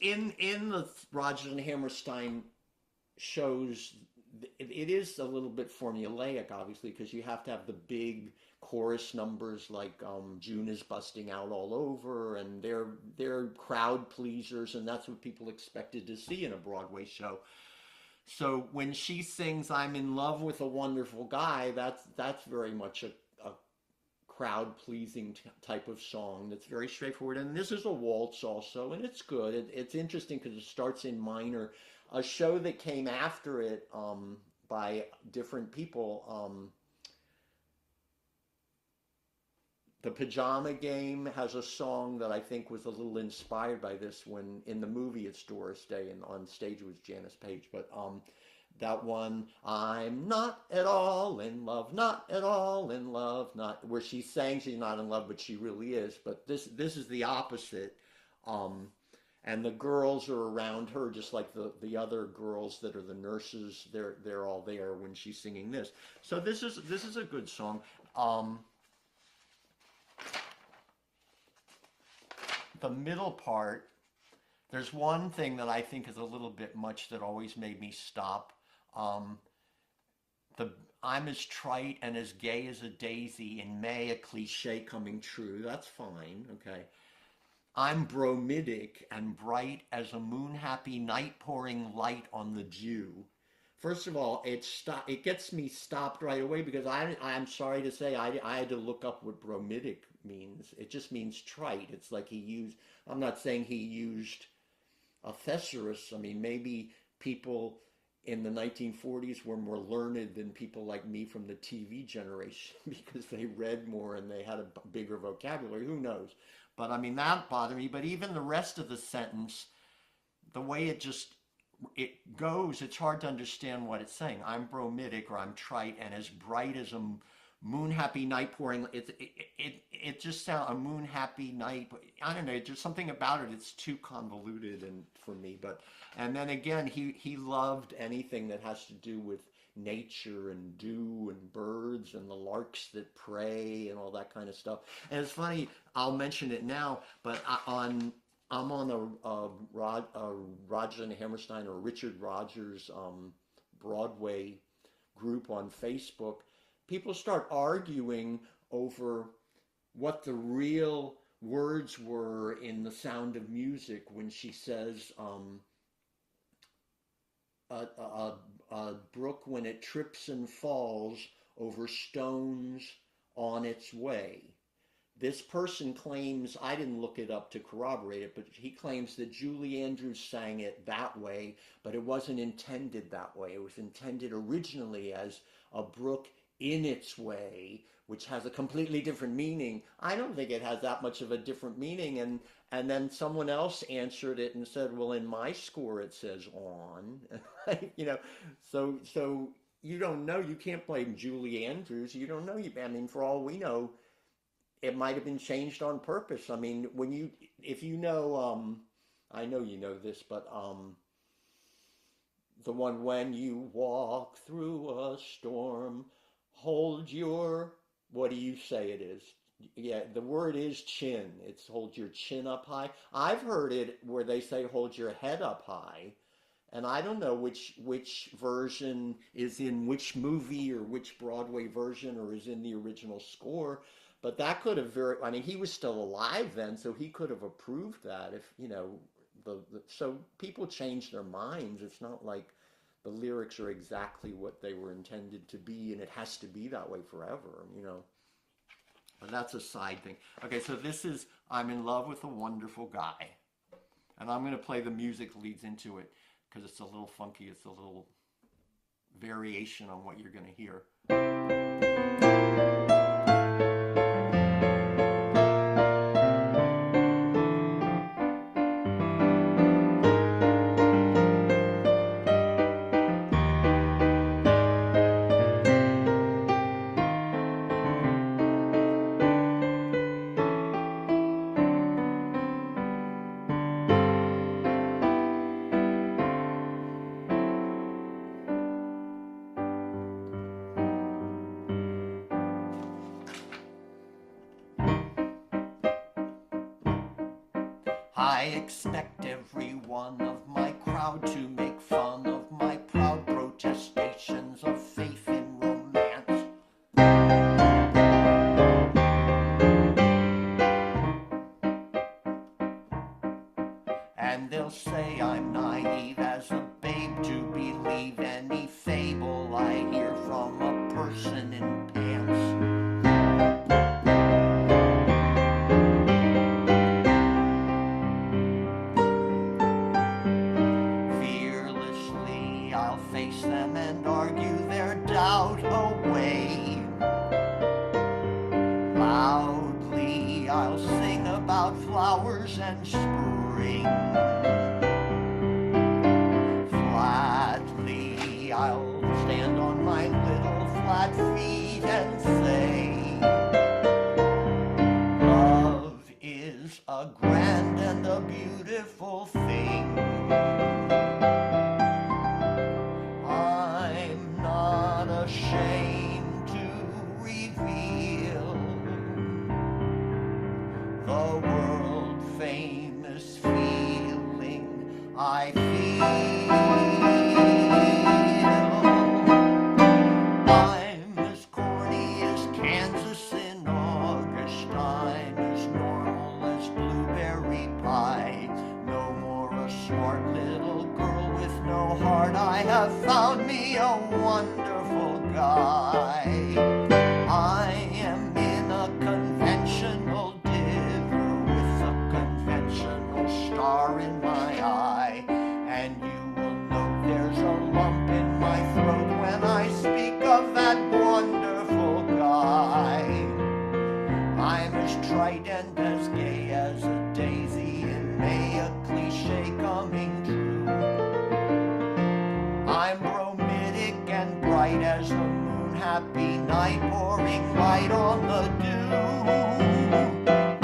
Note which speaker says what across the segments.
Speaker 1: in the Rodgers and Hammerstein shows, it is a little bit formulaic, obviously, because you have to have the big chorus numbers like June is busting out all over, and they're crowd pleasers, and that's what people expected to see in a Broadway show. So when she sings "I'm in love with a wonderful guy," that's very much a crowd pleasing type of song that's very straightforward. And this is a waltz also, and it's good. It's interesting because it starts in minor. A show that came after it by different people, the Pajama Game has a song that I think was a little inspired by this. When in the movie it's Doris Day and on stage it was Janice Page, but that one, I'm not at all in love, not at all in love, not, where she's saying she's not in love, but she really is. But this is the opposite. And the girls are around her, just like the other girls that are the nurses. They're all there when she's singing this. So this is a good song. The middle part, there's one thing that I think is a little bit much that always made me stop. The I'm as trite and as gay as a daisy in May, a cliche coming true. That's fine, okay. I'm bromidic and bright as a moon-happy night pouring light on the dew. First of all, it gets me stopped right away because I'm sorry to say I had to look up what bromidic means. It just means trite. It's like I'm not saying he used a thesaurus. I mean, maybe people in the 1940s were more learned than people like me from the TV generation because they read more and they had a bigger vocabulary. Who knows? But I mean, that bothered me. But even the rest of the sentence, the way it goes, it's hard to understand what it's saying. I'm bromidic or I'm trite and as bright as a moon happy night pouring. It just sounds a moon happy night. I don't know. There's something about it. It's too convoluted and for me. And then again, he loved anything that has to do with nature and dew and birds and the larks that pray and all that kind of stuff. And it's funny. I'll mention it now, but I'm on a Rodgers and Hammerstein or Richard Rodgers Broadway group on Facebook. People start arguing over what the real words were in The Sound of Music when she says, a brook when it trips and falls over stones on its way. This person claims, I didn't look it up to corroborate it, but he claims that Julie Andrews sang it that way, but it wasn't intended that way. It was intended originally as a brook in its way, which has a completely different meaning. I don't think it has that much of a different meaning. And then someone else answered it and said, well, in my score it says on. So you don't know. You can't blame Julie Andrews. You don't know. I mean, for all we know, it might have been changed on purpose. I mean, if you know, I know you know this, but the one, when you walk through a storm, hold your, what do you say it is? Yeah, the word is chin. It's hold your chin up high. I've heard it where they say hold your head up high. And I don't know which version is in which movie or which Broadway version or is in the original score. But that could have I mean, he was still alive then, so he could have approved that if, so people change their minds. It's not like the lyrics are exactly what they were intended to be, and it has to be that way forever, But that's a side thing. Okay, so this is I'm in love with a wonderful guy. And I'm going to play the music that leads into it, because it's a little funky. It's a little variation on what you're going to hear. I expect every one of my crowd to make fun of my proud protestations of faith in romance. And they'll say I'm naive as a babe to believe any fable I hear from a person in pants. Fearlessly I'll face them and argue their doubt away. Loudly I'll sing about flowers and spring. Flatly I'll stand on my little flat feet and say, love is a grand and a beautiful thing. I'm not ashamed to reveal the world famous feeling I feel. I'm as corny as Kansas in August. I'm as normal as blueberry pie. No more a smart little girl with no heart. I have found me a wonderful guy. I am in a conventional dither with a conventional star in my eye. And you will note there's a lump in my throat when I speak of that wonderful guy. I'm as trite and as gay as a daisy in May, a cliche coming true. I'm bromidic and bright as a moon, happy night pouring light on the dew.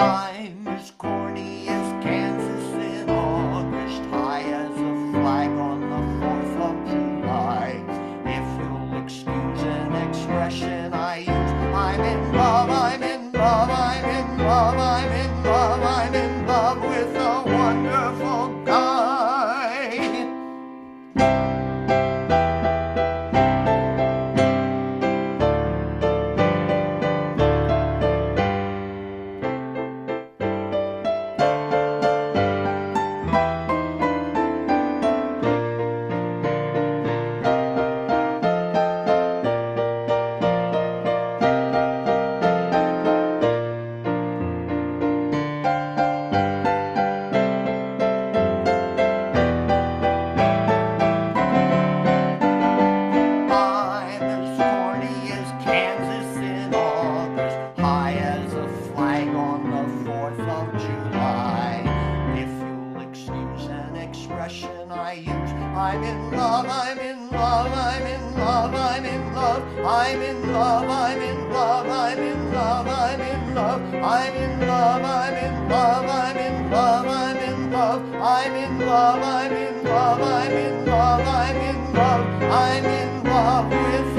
Speaker 1: I'm as corny as Kansas in August, high as a flag on the 4th of July. If you'll excuse an expression I use, I'm in love, I'm in love, I'm in love, I'm in love, I'm in love with a wonderful guy. I use, I'm in love, I'm in love, I'm in love, I'm in love, I'm in love, I'm in love, I'm in love, I'm in love, I'm in love, I'm in love, I'm in love, I'm in love, I'm in love, I'm in love, I'm in love, I'm in love, I'm in love with